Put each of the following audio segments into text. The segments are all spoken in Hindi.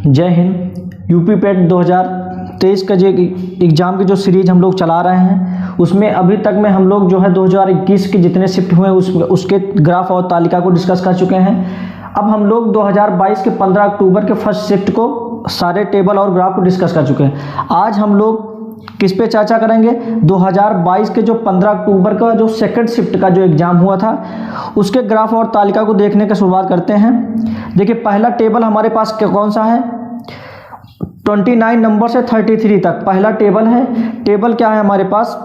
जय हिंद। यूपी पेट 2023 का जो एग्ज़ाम की जो सीरीज़ हम लोग चला रहे हैं उसमें अभी तक में हम लोग जो है 2021 के जितने शिफ्ट हुए उसके ग्राफ और तालिका को डिस्कस कर चुके हैं। अब हम लोग 2022 के 15 अक्टूबर के फर्स्ट शिफ्ट को सारे टेबल और ग्राफ को डिस्कस कर चुके हैं। आज हम लोग किस पे चर्चा करेंगे? 2022 के जो 15 अक्टूबर का जो सेकंड शिफ्ट का जो एग्ज़ाम हुआ था उसके ग्राफ और तालिका को देखने की शुरुआत करते हैं। देखिए पहला टेबल हमारे पास कौन सा है? 29 नंबर से 33 तक पहला टेबल है। टेबल क्या है हमारे पास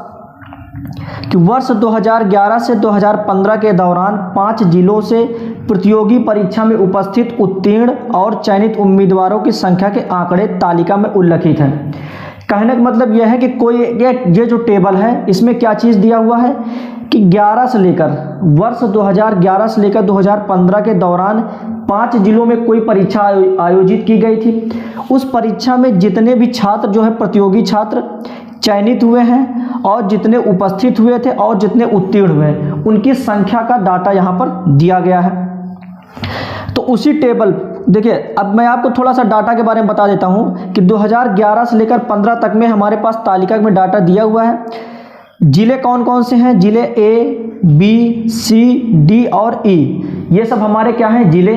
कि वर्ष 2011 से 2015 के दौरान 5 जिलों से प्रतियोगी परीक्षा में उपस्थित उत्तीर्ण और चयनित उम्मीदवारों की संख्या के आंकड़े तालिका में उल्लिखित हैं। कहने का मतलब यह है कि कोई ये जो टेबल है इसमें क्या चीज़ दिया हुआ है कि 11 से लेकर वर्ष 2011 से लेकर 2015 के दौरान 5 जिलों में कोई परीक्षा आयोजित की गई थी। उस परीक्षा में जितने भी छात्र जो है प्रतियोगी छात्र चयनित हुए हैं और जितने उपस्थित हुए थे और जितने उत्तीर्ण हुए हैं उनकी संख्या का डाटा यहाँ पर दिया गया है। तो उसी टेबल देखिए, अब मैं आपको थोड़ा सा डाटा के बारे में बता देता हूँ कि 2011 से लेकर 15 तक में हमारे पास तालिका में डाटा दिया हुआ है। जिले कौन कौन से हैं? जिले ए, बी, सी, डी और ई, ये सब हमारे क्या हैं? जिले।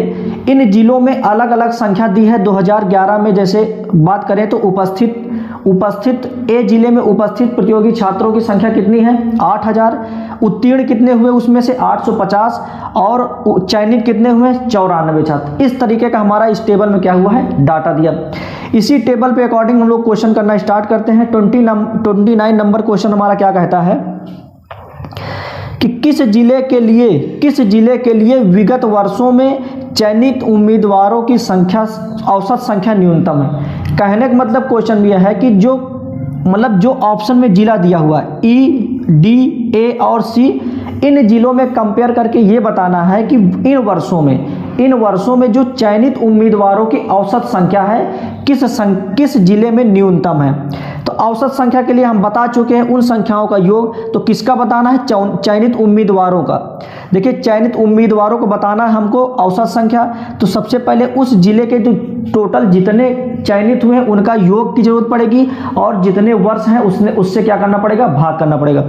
इन जिलों में अलग अलग संख्या दी है। 2011 में जैसे बात करें तो उपस्थित ए जिले में उपस्थित प्रतियोगी छात्रों की संख्या कितनी है? 8000। उत्तीर्ण कितने हुए उसमें से? 850। और चयनित कितने हुए? 94 छात्र। इस तरीके का हमारा इस टेबल में क्या हुआ है? डाटा दिया। इसी टेबल पे अकॉर्डिंग हम लोग क्वेश्चन करना स्टार्ट करते हैं। 29 नंबर क्वेश्चन हमारा क्या कहता है कि किस जिले के लिए विगत वर्षों में चयनित उम्मीदवारों की संख्या औसत संख्या न्यूनतम है। कहने का मतलब क्वेश्चन भी यह है कि जो ऑप्शन में जिला दिया हुआ है ई, डी, ए और सी, इन जिलों में कंपेयर करके ये बताना है कि इन वर्षों में जो चयनित उम्मीदवारों की औसत संख्या है किस जिले में न्यूनतम है। तो औसत संख्या के लिए हम बता चुके हैं उन संख्याओं का योग। तो किसका बताना है? चयनित उम्मीदवारों का। देखिए चयनित उम्मीदवारों को बताना है हमको औसत संख्या। तो सबसे पहले उस जिले के जो टोटल जितने चयनित हुए उनका योग की जरूरत पड़ेगी और जितने वर्ष हैं उससे क्या करना पड़ेगा? भाग करना पड़ेगा।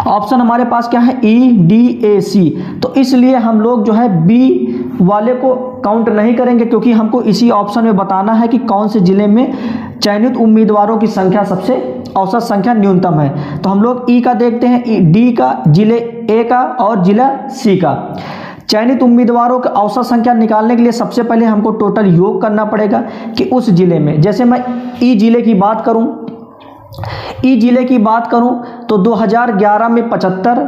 ऑप्शन हमारे पास क्या है? ई, डी, ए, सी। तो इसलिए हम लोग जो है बी वाले को काउंट नहीं करेंगे क्योंकि हमको इसी ऑप्शन में बताना है कि कौन से जिले में चयनित उम्मीदवारों की संख्या सबसे औसत संख्या न्यूनतम है। तो हम लोग ई का देखते हैं, डी का, जिले ए का और जिला सी का। चयनित उम्मीदवारों की औसत संख्या निकालने के लिए सबसे पहले हमको टोटल योग करना पड़ेगा कि उस जिले में, जैसे मैं ई जिले की बात करूं तो 2011 में 75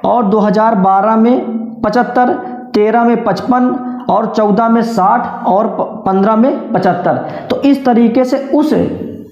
और 2012 में 75, 13 में 55 और 14 में 60 और 15 में 75। तो इस तरीके से उस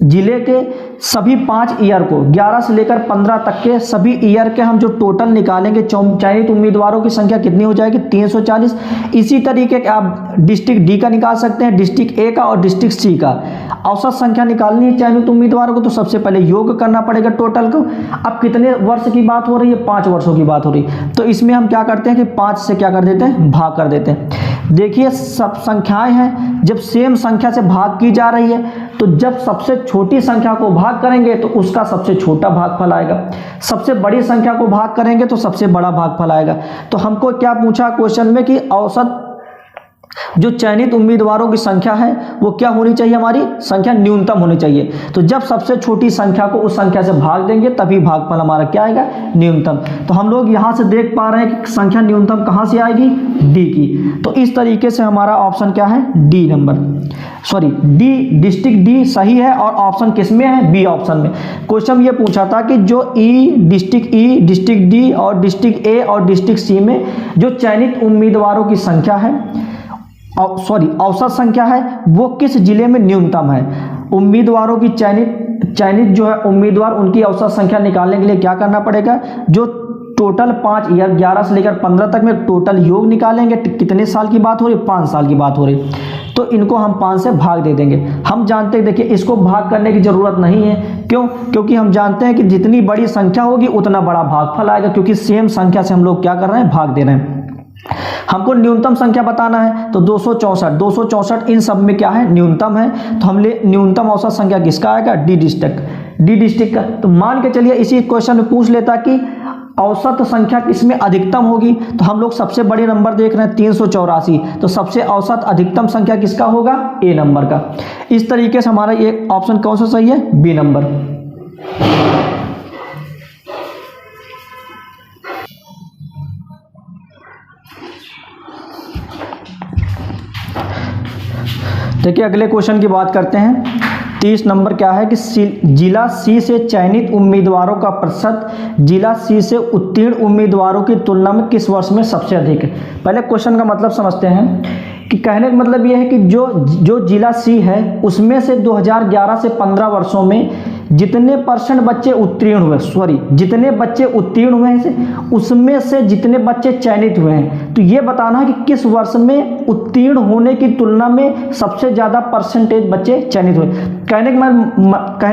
जिले के सभी 5 ईयर को 11 से लेकर 15 तक के सभी ईयर के हम जो टोटल निकालेंगे चयनित उम्मीदवारों की संख्या कितनी हो जाएगी? 340। इसी तरीके के आप डिस्ट्रिक्ट डी का निकाल सकते हैं, डिस्ट्रिक्ट ए का और डिस्ट्रिक्ट सी का। औसत संख्या निकालनी है चयनित उम्मीदवारों को तो सबसे पहले योग करना पड़ेगा टोटल को। अब कितने वर्ष की बात हो रही है? 5 वर्षों की बात हो रही है। तो इसमें हम क्या करते हैं कि 5 से क्या कर देते हैं? भाग कर देते हैं। देखिए सब संख्याएं हैं, जब सेम संख्या से भाग की जा रही है तो जब सबसे छोटी संख्या को भाग करेंगे तो उसका सबसे छोटा भागफल आएगा, सबसे बड़ी संख्या को भाग करेंगे तो सबसे बड़ा भागफल आएगा। तो हमको क्या पूछा क्वेश्चन में कि औसत जो चयनित उम्मीदवारों की संख्या है वो क्या होनी चाहिए? हमारी संख्या न्यूनतम होनी चाहिए। तो जब सबसे छोटी संख्या को उस संख्या से भाग देंगे तभी भागफल हमारा क्या आएगा? न्यूनतम। तो हम लोग यहाँ से देख पा रहे हैं कि संख्या न्यूनतम कहाँ से आएगी? डी की। तो इस तरीके से हमारा ऑप्शन क्या है? D number, sorry D, district D सही है। और ऑप्शन किस में है? बी ऑप्शन में। क्वेश्चन ये पूछा था कि जो डिस्ट्रिक्ट ई, डिस्ट्रिक्ट डी और डिस्ट्रिक्ट ए और डिस्ट्रिक्ट सी में जो चयनित उम्मीदवारों की संख्या है, औसत संख्या है, वो किस जिले में न्यूनतम है। उम्मीदवारों की चयनित जो है उम्मीदवार उनकी औसत संख्या निकालने के लिए क्या करना पड़ेगा? जो टोटल 5 ईयर 11 से लेकर 15 तक में टोटल योग निकालेंगे। कितने साल की बात हो रही है? 5 साल की बात हो रही है। तो इनको हम 5 से भाग दे देंगे। हम जानते हैं, देखिए इसको भाग करने की जरूरत नहीं है। क्यों? क्योंकि हम जानते हैं कि जितनी बड़ी संख्या होगी उतना बड़ा भागफल आएगा, क्योंकि सेम संख्या से हम लोग क्या कर रहे हैं? भाग दे रहे हैं। हमको न्यूनतम संख्या बताना है तो 264 इन सब में क्या है, न्यूनतम है। तो हम ले न्यूनतम औसत संख्या किसका आएगा, डी डिस्ट्रिक्ट का। तो मान के चलिए इसी क्वेश्चन में पूछ लेता कि औसत संख्या किसमें अधिकतम होगी, तो हम लोग सबसे बड़े नंबर देख रहे हैं 384, तो सबसे औसत अधिकतम संख्या किसका होगा, ए नंबर का। इस तरीके से हमारा ये ऑप्शन कौन सा सही है, बी नंबर। देखिए अगले क्वेश्चन की बात करते हैं। 30 नंबर क्या है कि जिला सी से चयनित उम्मीदवारों का प्रतिशत जिला सी से उत्तीर्ण उम्मीदवारों की तुलना में किस वर्ष में सबसे अधिक है। पहले क्वेश्चन का मतलब समझते हैं कि कहने का मतलब यह है कि जो जिला सी है उसमें से 2011 से 15 वर्षों में जितने % बच्चे उत्तीर्ण हुए, जितने बच्चे उत्तीर्ण हुए हैं उसमें से जितने बच्चे चयनित हुए हैं, तो ये बताना है कि किस वर्ष में उत्तीर्ण होने की तुलना में सबसे ज़्यादा % बच्चे चयनित हुए। कहने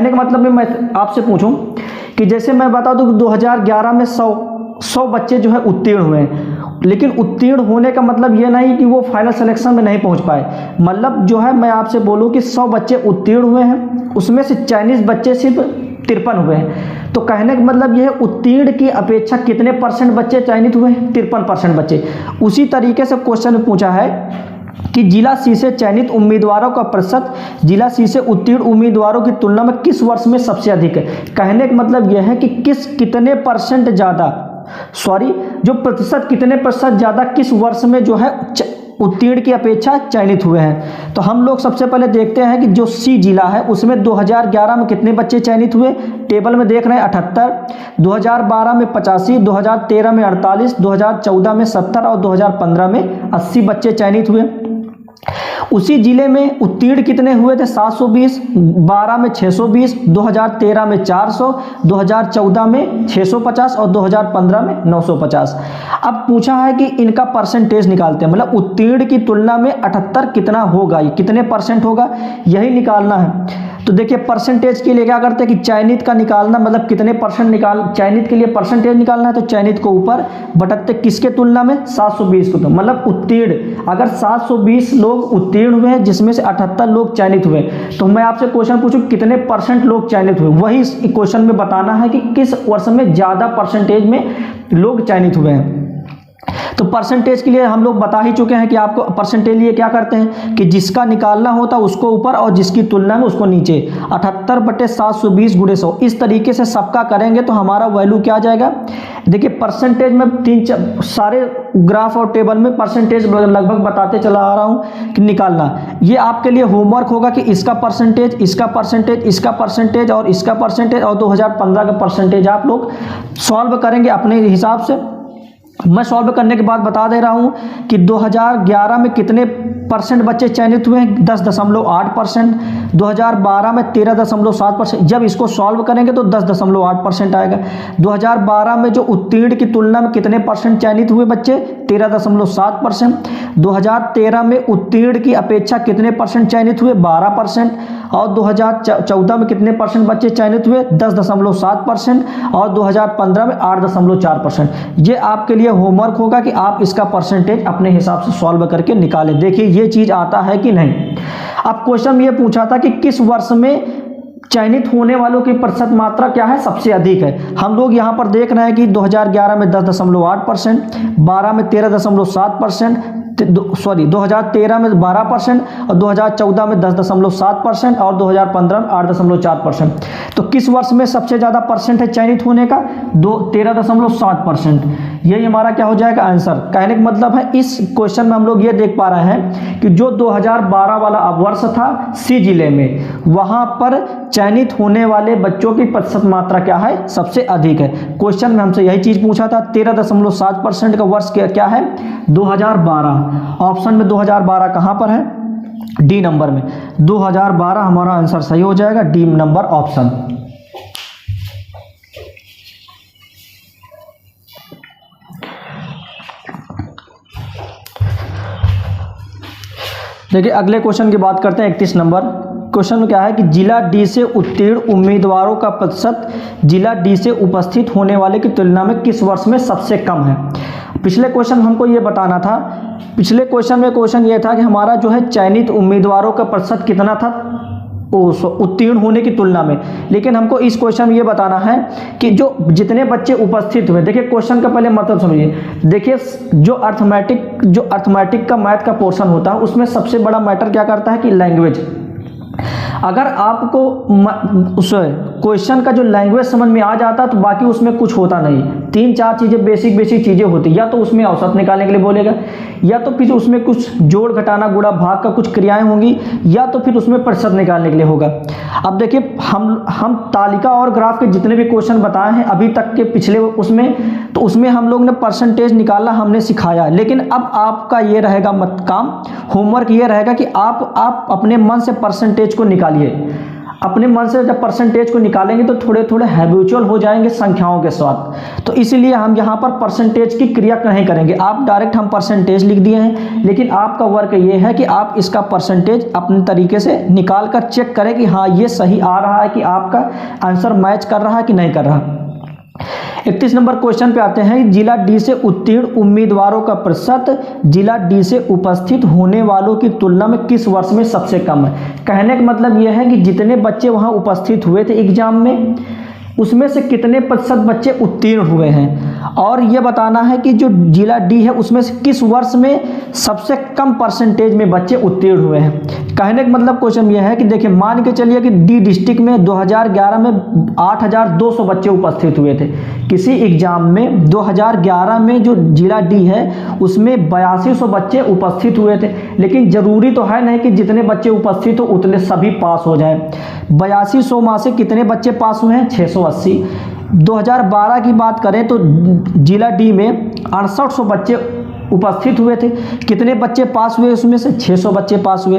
का मतलब मैं आपसे पूछूं कि जैसे मैं बता दूं कि 2011 में 100 बच्चे जो है उत्तीर्ण हुए हैं, लेकिन उत्तीर्ण होने का मतलब ये नहीं कि वो फाइनल सिलेक्शन में नहीं पहुंच पाए। मतलब जो है मैं आपसे बोलूं कि 100 बच्चे उत्तीर्ण हुए हैं, उसमें से चयनित बच्चे सिर्फ 53 हुए हैं। तो कहने का मतलब यह है उत्तीर्ण की अपेक्षा कितने % बच्चे चयनित हुए हैं, 53% बच्चे। उसी तरीके से क्वेश्चन में पूछा है कि जिला सी से चयनित उम्मीदवारों का प्रतिशत जिला सी से उत्तीर्ण उम्मीदवारों की तुलना में किस वर्ष में सबसे अधिक है। कहने का मतलब यह है कि कितने % ज़्यादा जो प्रतिशत कितने % ज़्यादा किस वर्ष में जो है उत्तीर्ण की अपेक्षा चयनित हुए हैं। तो हम लोग सबसे पहले देखते हैं कि जो सी जिला है उसमें 2011 में कितने बच्चे चयनित हुए, टेबल में देख रहे हैं 78, 2012 में 85, 2013 में 48, 2014 में 70 और 2015 में 80 बच्चे चयनित हुए। उसी जिले में उत्तीर्ण कितने हुए थे, 720, 12 में 620, 2013 में 400, 2014 में 650 और 2015 में 950। अब पूछा है कि इनका % निकालते हैं, मतलब उत्तीर्ण की तुलना में 78 कितना होगा, ये कितने % होगा यही निकालना है। तो देखिए परसेंटेज के लिए क्या करते हैं कि चयनित का निकालना, मतलब कितने % चयनित के लिए % निकालना है, तो चयनित को ऊपर बटकते किसके तुलना में, 720 को। तो मतलब उत्तीर्ण अगर 720 लोग उत्तीर्ण हुए हैं जिसमें से 78 लोग चयनित हुए, तो मैं आपसे क्वेश्चन पूछूं कितने % लोग चयनित हुए, वही इस क्वेश्चन में बताना है कि किस वर्ष में ज़्यादा % में लोग चयनित हुए हैं। तो परसेंटेज के लिए हम लोग बता ही चुके हैं कि आपको परसेंटेज लिए क्या करते हैं कि जिसका निकालना होता है उसको ऊपर और जिसकी तुलना में उसको नीचे, 78/720 × 100। इस तरीके से सबका करेंगे तो हमारा वैल्यू क्या आ जाएगा। देखिए परसेंटेज में सारे ग्राफ और टेबल में परसेंटेज लगभग बताते चला आ रहा हूँ कि निकालना। ये आपके लिए होमवर्क होगा कि इसका परसेंटेज, इसका परसेंटेज, इसका परसेंटेज और इसका परसेंटेज और 2015 का परसेंटेज आप लोग सॉल्व करेंगे अपने हिसाब से। मैं सॉल्व करने के बाद बता दे रहा हूँ कि 2011 में कितने % बच्चे चयनित हुए हैं, 10.8%, 2012 में 13.7%। जब इसको सॉल्व करेंगे तो 10.8% आएगा। 2012 में जो उत्तीर्ण की तुलना में कितने % चयनित हुए बच्चे, 13.7%। 2013 में उत्तीर्ण की अपेक्षा कितने % चयनित हुए, 12%। और 2014 में कितने % बच्चे चयनित हुए, 10.7%। और 2015 में 8.4%। ये आपके लिए होमवर्क होगा कि आप इसका परसेंटेज अपने हिसाब से सॉल्व करके निकालें। देखिए ये चीज आता है कि नहीं। अब क्वेश्चन ये पूछा था कि किस वर्ष में चयनित होने वालों की प्रतिशत मात्रा क्या है, सबसे अधिक है। हम लोग यहाँ पर देख रहे हैं कि 2011 में 10.8%, 12 में 13.7%, 2013 में 12% और 2014 में 10.7% और 2015 में 8.4%। तो किस वर्ष में सबसे ज़्यादा % है चयनित होने का, 13.7%। यही हमारा क्या हो जाएगा आंसर। कहने का मतलब है इस क्वेश्चन में हम लोग ये देख पा रहे हैं कि जो 2012 वाला वर्ष था सी जिले में, वहाँ पर चयनित होने वाले बच्चों की प्रतिशत मात्रा क्या है, सबसे अधिक है। क्वेश्चन में हमसे यही चीज़ पूछा था। 13.7% का वर्ष क्या है, 2012। ऑप्शन में 2012 कहाँ पर है, डी नंबर में। 2012 हमारा आंसर सही हो जाएगा, डी नंबर ऑप्शन। देखिए अगले क्वेश्चन की बात करते हैं। 31 नंबर क्वेश्चन क्या है कि जिला डी से उत्तीर्ण उम्मीदवारों का प्रतिशत जिला डी से उपस्थित होने वाले की तुलना में किस वर्ष में सबसे कम है। पिछले क्वेश्चन हमको ये बताना था, पिछले क्वेश्चन में क्वेश्चन ये था कि हमारा जो है चयनित उम्मीदवारों का प्रतिशत कितना था उत्तीर्ण होने की तुलना में, लेकिन हमको इस क्वेश्चन में ये बताना है कि जो जितने बच्चे उपस्थित हुए, देखिए क्वेश्चन का पहले मतलब समझिए। देखिए जो अर्थमेटिक का मैथ का पोर्शन होता है उसमें सबसे बड़ा मैटर क्या करता है कि लैंग्वेज। अगर आपको उस क्वेश्चन का जो लैंग्वेज समझ में आ जाता तो बाकी उसमें कुछ होता नहीं। 3-4 चीज़ें बेसिक चीज़ें होती, या तो उसमें औसत निकालने के लिए बोलेगा, या तो फिर उसमें कुछ जोड़ घटाना गुणा भाग का कुछ क्रियाएं होंगी, या तो फिर उसमें प्रतिशत निकालने के लिए होगा। अब देखिए हम तालिका और ग्राफ के जितने भी क्वेश्चन बताए हैं अभी तक के पिछले उसमें, तो उसमें हम लोग ने परसेंटेज निकालना हमने सिखाया, लेकिन अब आपका ये रहेगा काम, होमवर्क ये रहेगा कि आप अपने मन से परसेंटेज को निकालिए। अपने मन से जब परसेंटेज को निकालेंगे तो थोड़े थोड़े हैबिचुअल हो जाएंगे संख्याओं के साथ, तो इसीलिए हम यहाँ पर परसेंटेज की क्रिया नहीं करेंगे। आप डायरेक्ट हम परसेंटेज लिख दिए हैं, लेकिन आपका वर्क ये है कि आप इसका परसेंटेज अपने तरीके से निकाल कर चेक करें कि हाँ ये सही आ रहा है, कि आपका आंसर मैच कर रहा है कि नहीं कर रहा। 31 नंबर क्वेश्चन पे आते हैं। जिला डी से उत्तीर्ण उम्मीदवारों का प्रतिशत जिला डी से उपस्थित होने वालों की तुलना में किस वर्ष में सबसे कम है। कहने का मतलब यह है कि जितने बच्चे वहां उपस्थित हुए थे एग्जाम में, उसमें से कितने प्रतिशत बच्चे उत्तीर्ण हुए हैं, और यह बताना है कि जो जिला डी है उसमें से किस वर्ष में सबसे कम परसेंटेज में बच्चे उत्तीर्ण हुए हैं। कहने का मतलब क्वेश्चन यह है कि देखिए मान के चलिए कि डी डिस्ट्रिक्ट में 2011 में 8,200 बच्चे उपस्थित हुए थे किसी एग्जाम में। 2011 में जो जिला डी है उसमें 8200 बच्चे उपस्थित हुए थे, लेकिन जरूरी तो है नहीं कि जितने बच्चे उपस्थित हो उतने सभी पास हो जाए। 8200 में से कितने बच्चे पास हुए हैं? 680। 2012 की बात करें तो जिला डी में 6800 बच्चे उपस्थित हुए थे, कितने बच्चे पास हुए? उसमें से 600 बच्चे पास हुए।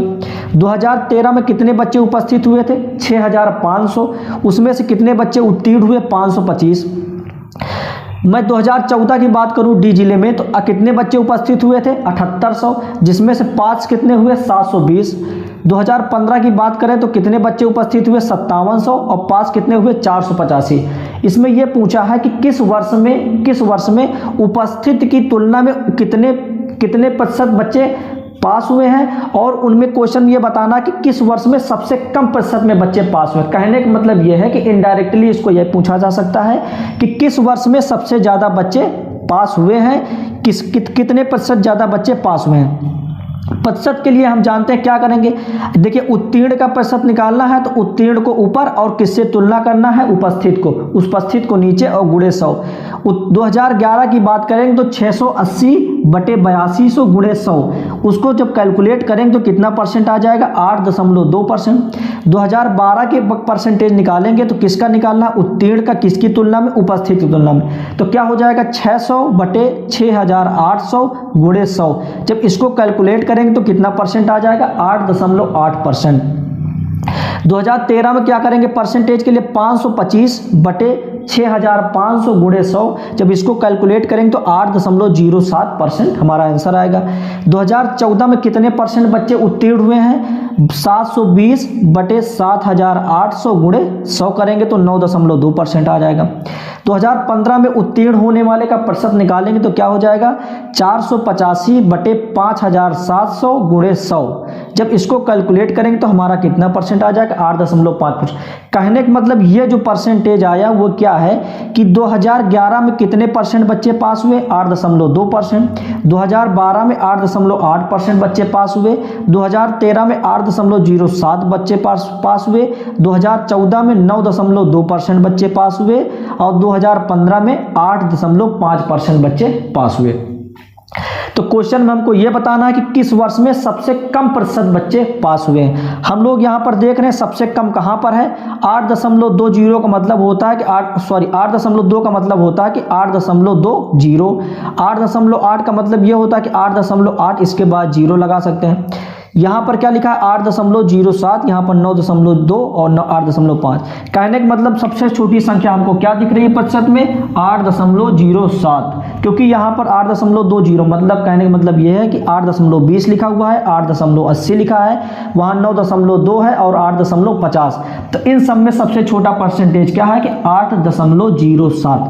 2013 में कितने बच्चे उपस्थित हुए थे? 6500, उसमें से कितने बच्चे उत्तीर्ण हुए? 525। मैं 2014 की बात करूं डी जिले में तो कितने बच्चे उपस्थित हुए थे? 7800, जिसमें से पास कितने हुए? 720। 2015 की बात करें तो कितने बच्चे उपस्थित हुए? 5700, और पास कितने हुए? 485। इसमें यह पूछा है कि किस वर्ष में उपस्थित की तुलना में कितने प्रतिशत बच्चे पास हुए हैं, और उनमें क्वेश्चन ये बताना कि किस वर्ष में सबसे कम प्रतिशत में बच्चे पास हुए। कहने का मतलब ये है कि इनडायरेक्टली इसको यह पूछा जा सकता है कि किस वर्ष में सबसे ज़्यादा बच्चे पास हुए हैं, कितने प्रतिशत ज़्यादा बच्चे पास हुए हैं। प्रतिशत के लिए हम जानते हैं क्या करेंगे। देखिए उत्तीर्ण का प्रतिशत निकालना है तो उत्तीर्ण को ऊपर और किससे तुलना करना है? उपस्थित को नीचे और गुणे 100। 2011 की बात करेंगे तो 680 बटे 8200 गुणे 100, उसको जब कैलकुलेट करेंगे तो कितना परसेंट आ जाएगा? 8.2%। 2012 के परसेंटेज निकालेंगे तो किसका निकालना? उत्तीर्ण का, किसकी तुलना में? उपस्थित की तुलना में। तो क्या हो जाएगा? 600 बटे 6800 गुणे 100। जब इसको कैलकुलेट करेंगे तो कितना परसेंट आ जाएगा? 8.8%। 2013 में क्या करेंगे परसेंटेज के लिए? 525 बटे 6500 गुणे 100। जब इसको कैलकुलेट करेंगे तो 8.07% हमारा आंसर आएगा। 2014 में कितने परसेंट बच्चे उत्तीर्ण हुए हैं? 720 बटे 7800 गुणे 100 करेंगे तो 9.2% आ जाएगा। 2015 में उत्तीर्ण होने वाले का प्रतिशत निकालेंगे तो क्या हो जाएगा? 485 बटे 5700 गुणे 100। जब इसको कैलकुलेट करेंगे तो हमारा कितना परसेंट आ जाएगा? 8.5%। कहने का मतलब ये जो परसेंटेज आया वो क्या है कि 2011 में कितने परसेंट बच्चे पास हुए? 8.2%। 2012 में 8.8% बच्चे पास हुए। 2013 में 8.07 बच्चे पास हुए। 2014 में 9.2% बच्चे पास हुए, और 2015 में 8.5% बच्चे पास हुए। तो क्वेश्चन में हमको यह बताना है कि किस वर्ष में सबसे कम प्रतिशत बच्चे पास हुए हैं। हम लोग यहाँ पर देख रहे हैं सबसे कम कहाँ पर है? 8.20 का मतलब होता है कि 8.2 का मतलब होता है कि 8.20। 8.8 का मतलब यह होता है कि 8.8 इसके बाद 0 लगा सकते हैं। यहाँ पर क्या लिखा है 8.07, यहाँ पर 9.2 और 8.5। कहने का मतलब सबसे छोटी संख्या हमको क्या दिख रही है प्रतिशत में 8.07, क्योंकि यहाँ पर 8.20 मतलब कहने का मतलब ये है कि 8.20 लिखा हुआ है, 8.80 लिखा है, वहाँ 9.2 है और 8.50। तो इन सब में सबसे छोटा परसेंटेज क्या है कि 8.07।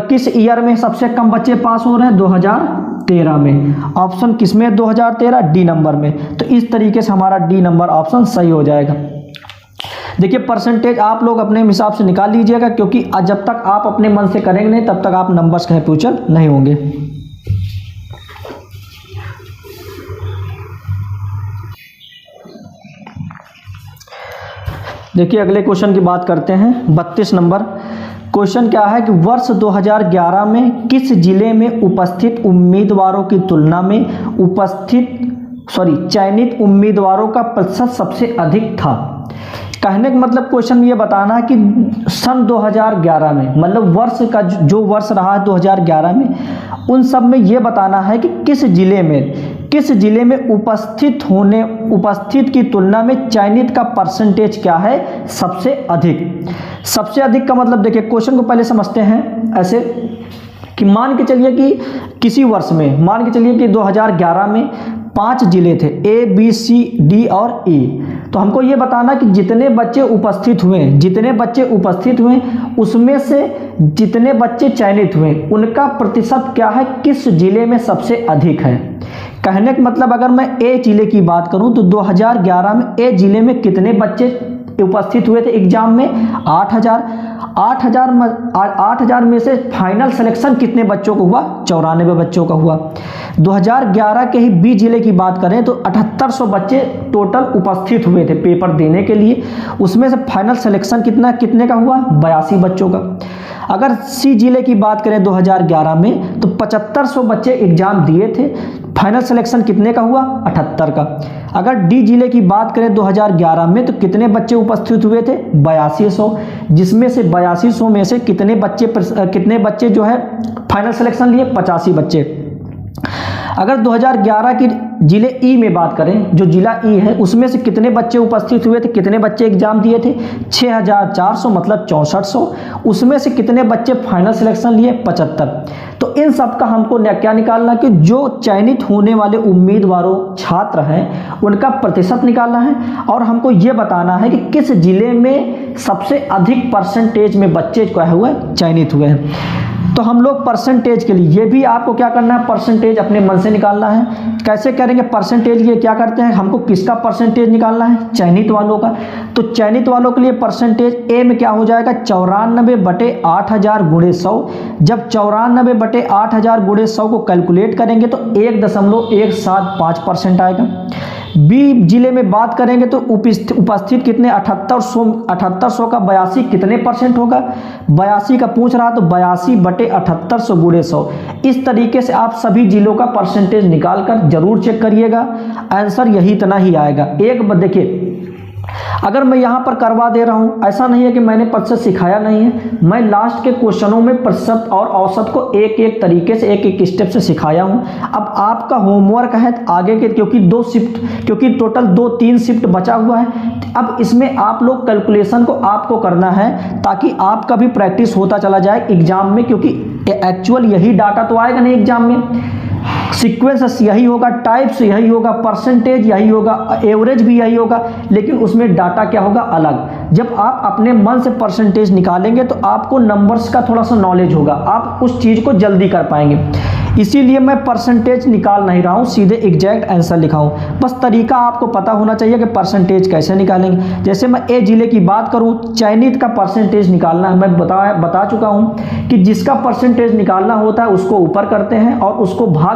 किस ईयर में सबसे कम बच्चे पास हो रहे हैं 2013 में। ऑप्शन किस में 2013 डी नंबर में। तो इस तरीके से हमारा डी नंबर ऑप्शन सही हो जाएगा। देखिए परसेंटेज आप लोग अपने हिसाब से निकाल लीजिएगा, क्योंकि जब तक आप अपने मन से करेंगे नहीं तब तक आप नंबर्स कहीं फ्यूचर नहीं होंगे। देखिए अगले क्वेश्चन की बात करते हैं। 32 नंबर क्वेश्चन क्या है कि वर्ष 2011 में किस जिले में उपस्थित उम्मीदवारों की तुलना में चयनित उम्मीदवारों का प्रतिशत सबसे अधिक था। कहने का मतलब क्वेश्चन ये बताना है कि सन 2011 में, मतलब वर्ष का जो वर्ष रहा है 2011 में, उन सब में ये बताना है कि किस जिले में उपस्थित की तुलना में चयनित का परसेंटेज क्या है सबसे अधिक। सबसे अधिक का मतलब देखिए क्वेश्चन को पहले समझते हैं ऐसे कि मान के चलिए कि किसी वर्ष में मान के चलिए कि 2011 में 5 जिले थे A, B, C, D और E। तो हमको ये बताना कि जितने बच्चे उपस्थित हुए उसमें से जितने बच्चे चयनित हुए उनका प्रतिशत क्या है, किस जिले में सबसे अधिक है। कहने का मतलब अगर मैं A जिले की बात करूं तो 2011 में A जिले में कितने बच्चे उपस्थित हुए थे एग्जाम में 8,000 में से फाइनल सिलेक्शन कितने बच्चों को हुआ 94 बच्चों का हुआ। 2011 के ही बी जिले की बात करें तो 7800 बच्चे टोटल उपस्थित हुए थे पेपर देने के लिए, उसमें से फाइनल सिलेक्शन कितने का हुआ 82 बच्चों का। अगर सी जिले की बात करें 2011 में तो 7500 बच्चे एग्जाम दिए थे, फाइनल सिलेक्शन कितने का हुआ 78 का। अगर डी जिले की बात करें 2011 में तो कितने बच्चे उपस्थित हुए थे 8200, जिसमें से 8200 में से कितने बच्चे जो है फाइनल सिलेक्शन लिए 85 बच्चे। अगर 2011 की जिले ई में बात करें, जो जिला ई है उसमें से कितने बच्चे उपस्थित हुए थे, कितने बच्चे एग्जाम दिए थे 6400 मतलब 6400, उसमें से कितने बच्चे फाइनल सिलेक्शन लिए 75। तो इन सब का हमको क्या निकालना कि जो चयनित होने वाले उम्मीदवारों छात्र हैं उनका प्रतिशत निकालना है, और हमको ये बताना है कि किस जिले में सबसे अधिक परसेंटेज में बच्चे क्या हुए चयनित हुए हैं। तो हम लोग परसेंटेज के लिए ये भी आपको क्या करना है, परसेंटेज अपने मन से निकालना है। कैसे करेंगे परसेंटेज, ये क्या करते हैं हमको किसका परसेंटेज निकालना है चयनित वालों का। तो चयनित वालों के लिए परसेंटेज ए में क्या हो जाएगा 94/8000 × 100। जब 94/8000 × 100 को कैलकुलेट करेंगे तो 1.175% आएगा। बी जिले में बात करेंगे तो उपस्थित कितने 7800 का 82 कितने परसेंट होगा, 82 का पूछ रहा तो 82/7800 × 100। इस तरीके से आप सभी जिलों का परसेंटेज निकालकर जरूर चेक करिएगा, आंसर यही इतना ही आएगा। एक देखिए अगर मैं यहाँ पर करवा दे रहा हूँ, ऐसा नहीं है कि मैंने प्रतिशत सिखाया नहीं है, मैं लास्ट के क्वेश्चनों में प्रतिशत और औसत को एक एक तरीके से एक एक स्टेप से सिखाया हूँ। अब आपका होमवर्क है आगे के, क्योंकि टोटल 2-3 शिफ्ट बचा हुआ है, अब इसमें आप लोग कैलकुलेशन को आपको करना है ताकि आपका भी प्रैक्टिस होता चला जाए एग्जाम में, क्योंकि एक्चुअल यही डाटा तो आएगा नहीं एग्जाम में, सीक्वेंस यही होगा, टाइप्स यही होगा, परसेंटेज यही होगा, एवरेज भी यही होगा, लेकिन उसमें डाटा क्या होगा अलग। जब आप अपने मन से परसेंटेज निकालेंगे तो आपको नंबर्स का थोड़ा सा नॉलेज होगा, आप उस चीज़ को जल्दी कर पाएंगे। इसीलिए मैं परसेंटेज निकाल नहीं रहा हूँ, सीधे एग्जैक्ट आंसर लिखा हूँ। बस तरीका आपको पता होना चाहिए कि परसेंटेज कैसे निकालेंगे। जैसे मैं ए जिले की बात करूँ, चयनित का परसेंटेज निकालना है, मैं बता चुका हूँ कि जिसका परसेंटेज निकालना होता है उसको ऊपर करते हैं और उसको भाग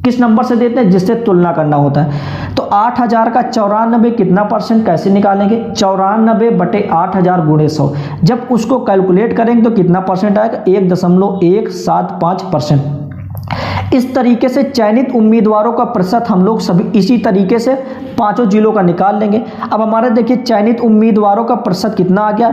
किस नंबर से देते हैं जिससे तुलना करना होता है। तो 8000 का 94 कितना परसेंट कैसे निकालेंगे 94/8000 × 100। जब उसको कैलकुलेट करेंगे तो कितना परसेंट आएगा 1.175%। इस तरीके से चयनित उम्मीदवारों का प्रतिशत हम लोग सभी इसी तरीके से पांचों जिलों का निकाल लेंगे। अब हमारे देखिए चयनित उम्मीदवारों का प्रतिशत कितना आ गया,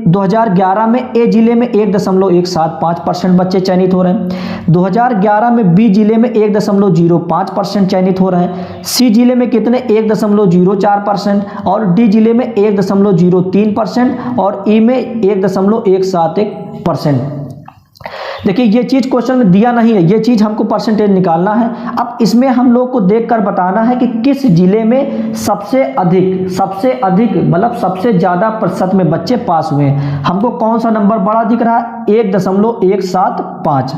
2011 में ए जिले में 1.175% बच्चे चयनित हो रहे हैं, 2011 में बी जिले में 1.05% चयनित हो रहे हैं, सी जिले में कितने 1.04% और डी जिले में 1.03% और ई में 1.171%। देखिए ये चीज क्वेश्चन में दिया नहीं है, ये चीज हमको परसेंटेज निकालना है। अब इसमें हम लोग को देखकर बताना है कि किस जिले में सबसे अधिक मतलब सबसे ज्यादा प्रतिशत में बच्चे पास हुए हैं। हमको कौन सा नंबर बड़ा दिख रहा है, 1.175,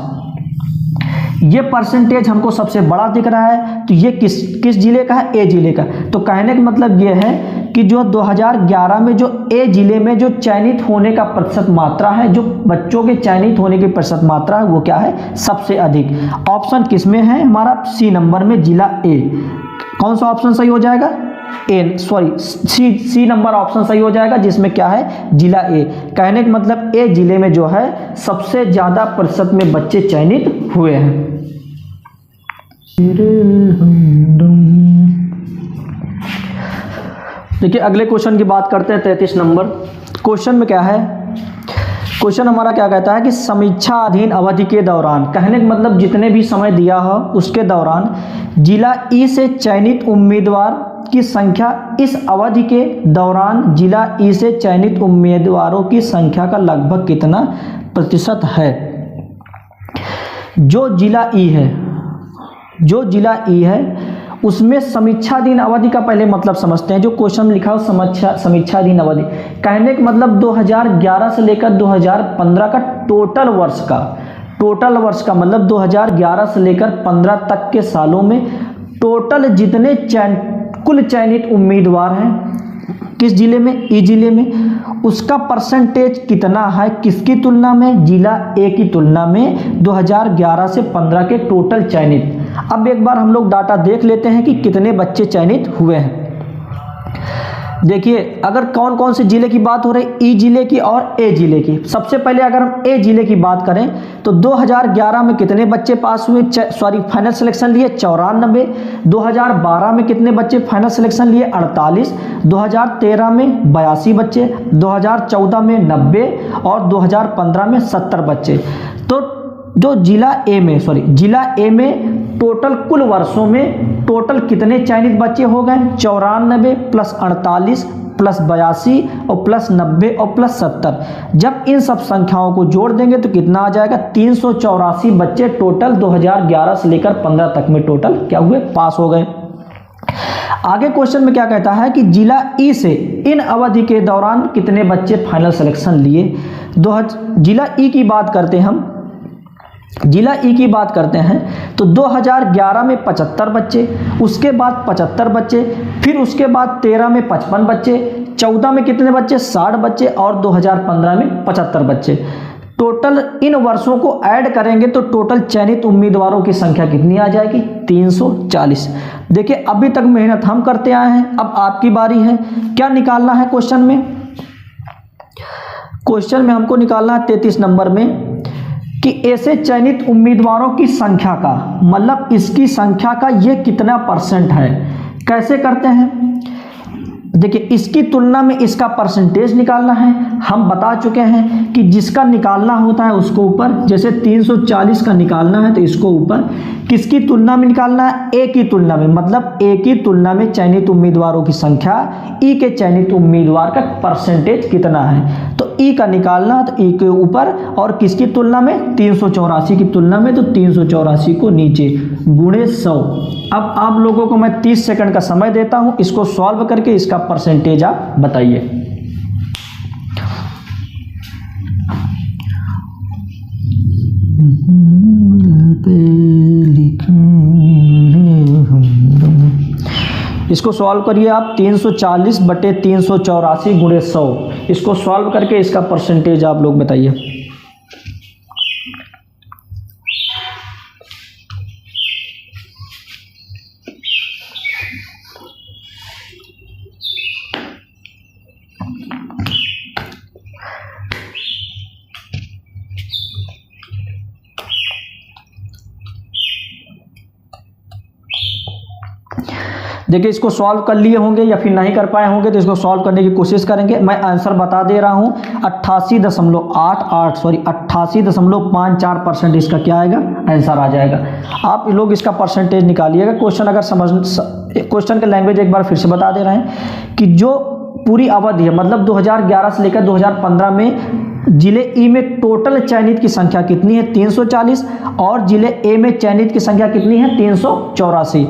ये परसेंटेज हमको सबसे बड़ा दिख रहा है। तो ये किस जिले का है, ए जिले का। तो कहने का मतलब ये है कि जो 2011 में जो ए जिले में जो चयनित होने का प्रतिशत मात्रा है, जो बच्चों के चयनित होने की प्रतिशत मात्रा है, वो क्या है, सबसे अधिक। ऑप्शन किसमें है हमारा, सी नंबर में, जिला ए। कौन सा ऑप्शन सही हो जाएगा, सी नंबर ऑप्शन सही हो जाएगा, जिसमें क्या है, जिला ए। कहने का मतलब ए जिले में जो है सबसे ज्यादा प्रतिशत में बच्चे चयनित हुए हैं। देखिए अगले क्वेश्चन की बात करते हैं, 33 नंबर क्वेश्चन में क्या है। क्वेश्चन हमारा क्या कहता है कि समीक्षा अधीन अवधि के दौरान, कहने का मतलब जितने भी समय दिया हो उसके दौरान जिला ई से चयनित उम्मीदवार की संख्या, इस अवधि के दौरान जिला ई से चयनित उम्मीदवारों की संख्या का लगभग कितना प्रतिशत है। जो जिला ई है उसमें समीक्षाधीन अवधि का पहले मतलब समझते हैं। जो क्वेश्चन में लिखा हो समीक्षाधीन अवधि, कहने का मतलब 2011 से लेकर 2015 का टोटल वर्ष का मतलब 2011 से लेकर 15 तक के सालों में टोटल जितने कुल चयनित उम्मीदवार हैं किस जिले में, ई जिले में, उसका परसेंटेज कितना है, किसकी तुलना में, जिला ए की तुलना में 2011 से 15 के टोटल चयनित। अब एक बार हम लोग डाटा देख लेते हैं कि कितने बच्चे चयनित हुए हैं। देखिए अगर कौन कौन से जिले की बात हो रही, ई जिले की और ए जिले की। सबसे पहले अगर हम ए जिले की बात करें तो 2011 में कितने बच्चे पास हुए, फाइनल सिलेक्शन लिए 94, 2012 में कितने बच्चे फाइनल सिलेक्शन लिए 48, 2013 में 82 बच्चे, 2014 में 90 और 2015 में 70 बच्चे। तो जो जिला ए में टोटल कुल वर्षों में टोटल कितने चयनित बच्चे हो गए, 94 प्लस 48 प्लस 82 और प्लस 90 और प्लस 70। जब इन सब संख्याओं को जोड़ देंगे तो कितना आ जाएगा, 384 बच्चे टोटल 2011 से लेकर 15 तक में टोटल क्या हुए, पास हो गए। आगे क्वेश्चन में क्या कहता है कि जिला ई से इन अवधि के दौरान कितने बच्चे फाइनल सिलेक्शन लिए। जिला ई की बात करते हैं तो 2011 में 75 बच्चे, उसके बाद 75 बच्चे, फिर उसके बाद 13 में 55 बच्चे, 14 में कितने बच्चे, 60 बच्चे और 2015 में 75 बच्चे। टोटल इन वर्षों को ऐड करेंगे तो टोटल चयनित उम्मीदवारों की संख्या कितनी आ जाएगी, 340। देखिए अभी तक मेहनत हम करते आए हैं, अब आपकी बारी है। क्या निकालना है क्वेश्चन में हमको निकालना है 33 नंबर में कि ऐसे चयनित उम्मीदवारों की संख्या का मतलब इसकी संख्या का ये कितना परसेंट है। कैसे करते हैं, देखिए इसकी तुलना में इसका परसेंटेज निकालना है। हम बता चुके हैं कि जिसका निकालना होता है उसको ऊपर, जैसे 340 का निकालना है तो इसको ऊपर, किसकी तुलना में निकालना है, ए की तुलना में, मतलब ए की तुलना में चयनित उम्मीदवारों की संख्या, ई के चयनित उम्मीदवार का परसेंटेज कितना है। तो ई का निकालना है तो ई के ऊपर और किसकी तुलना में, 384 की तुलना में, तो 384 को नीचे गुणे 100। अब आप लोगों को मैं 30 सेकंड का समय देता हूं, इसको सॉल्व करके इसका परसेंटेज आप बताइए। इसको सॉल्व करिए आप, 340 बटे 384 गुणे 100, इसको सॉल्व करके इसका परसेंटेज आप लोग बताइए। देखिए इसको सॉल्व कर लिए होंगे या फिर नहीं कर पाए होंगे, तो इसको सॉल्व करने की कोशिश करेंगे। मैं आंसर बता दे रहा हूँ, 88.54% इसका क्या आएगा, आंसर आ जाएगा। आप लोग इसका परसेंटेज निकालिएगा। क्वेश्चन अगर क्वेश्चन के लैंग्वेज एक बार फिर से बता दे रहे हैं कि जो पूरी अवधि है, मतलब 2011 से लेकर 2015 में जिले ई में टोटल चयनित की संख्या कितनी है, 340, और जिले ए में चयनित की संख्या कितनी है, 384।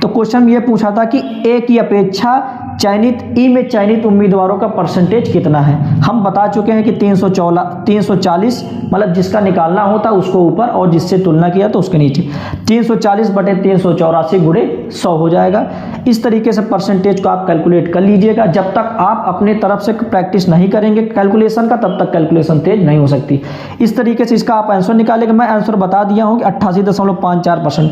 तो क्वेश्चन ये पूछा था कि ए की अपेक्षा चयनित ई में चयनित उम्मीदवारों का परसेंटेज कितना है। हम बता चुके हैं कि 340, मतलब जिसका निकालना होता उसको ऊपर और जिससे तुलना किया तो उसके नीचे, 340 बटे 384 गुणे 100 हो जाएगा। इस तरीके से परसेंटेज को आप कैलकुलेट कर लीजिएगा। जब तक आप अपने तरफ से प्रैक्टिस नहीं करेंगे कैलकुलेशन का, तब तक कैलकुलेशन तेज नहीं हो सकती। इस तरीके से इसका आप आंसर निकालेंगे। मैं आंसर बता दिया हूँ कि 88.54%।